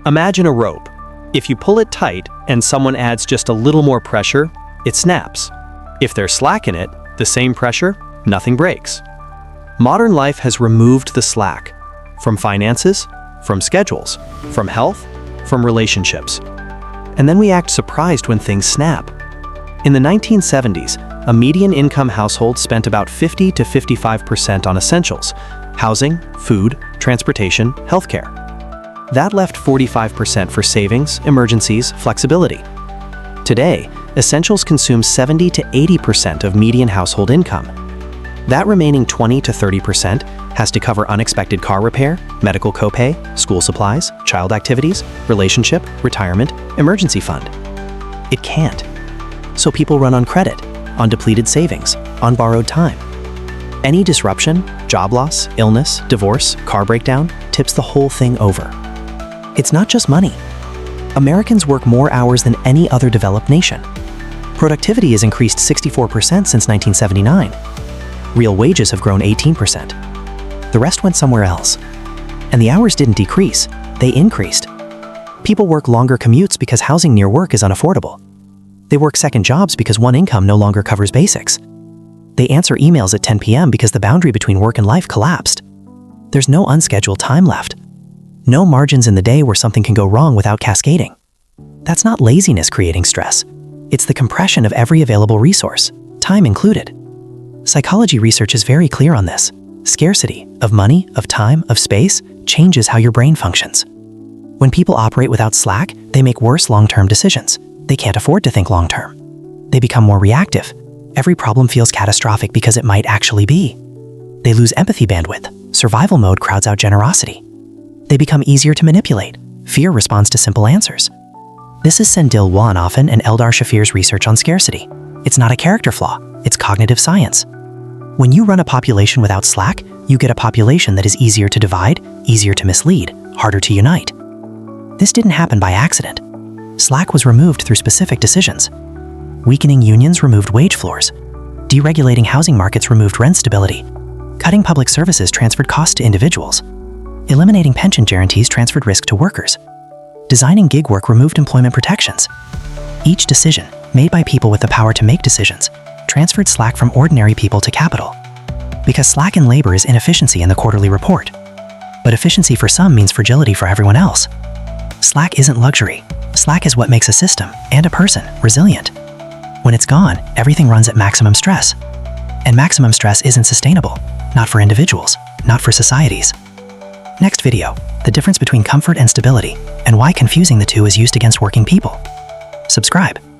Imagine a rope. If you pull it tight and someone adds just a little more pressure, it snaps. If there's slack in it, the same pressure, nothing breaks. Modern life has removed the slack from finances, from schedules, from health, from relationships. And then we act surprised when things snap. In the 1970s, a median income household spent about 50 to 55% on essentials: housing, food, transportation, healthcare. That left 45% for savings, emergencies, flexibility. Today, essentials consume 70 to 80% of median household income. That remaining 20 to 30% has to cover unexpected car repair, medical copay, school supplies, child activities, relationship, retirement, emergency fund. It can't. So people run on credit, on depleted savings, on borrowed time. Any disruption, job loss, illness, divorce, car breakdown, tips the whole thing over. It's not just money. Americans work more hours than any other developed nation. Productivity has increased 64% since 1979. Real wages have grown 18%. The rest went somewhere else. And the hours didn't decrease, they increased. People work longer commutes because housing near work is unaffordable. They work second jobs because one income no longer covers basics. They answer emails at 10 p.m. because the boundary between work and life collapsed. There's no unscheduled time left. No margins in the day where something can go wrong without cascading. That's not laziness creating stress. It's the compression of every available resource, time included. Psychology research is very clear on this. Scarcity of money, of time, of space changes how your brain functions. When people operate without slack, they make worse long-term decisions. They can't afford to think long-term. They become more reactive. Every problem feels catastrophic because it might actually be. They lose empathy bandwidth. Survival mode crowds out generosity. They become easier to manipulate. Fear responds to simple answers. This is Sendil Wanathan and Eldar Shafir's research on scarcity. It's not a character flaw, it's cognitive science. When you run a population without slack, you get a population that is easier to divide, easier to mislead, harder to unite. This didn't happen by accident. Slack was removed through specific decisions. Weakening unions removed wage floors. Deregulating housing markets removed rent stability. Cutting public services transferred cost to individuals. Eliminating pension guarantees transferred risk to workers. Designing gig work removed employment protections. Each decision, made by people with the power to make decisions, transferred slack from ordinary people to capital. Because slack in labor is inefficiency in the quarterly report. But efficiency for some means fragility for everyone else. Slack isn't luxury. Slack is what makes a system, and a person, resilient. When it's gone, everything runs at maximum stress. And maximum stress isn't sustainable, not for individuals, not for societies. Next video, the difference between comfort and stability, and why confusing the two is used against working people. Subscribe.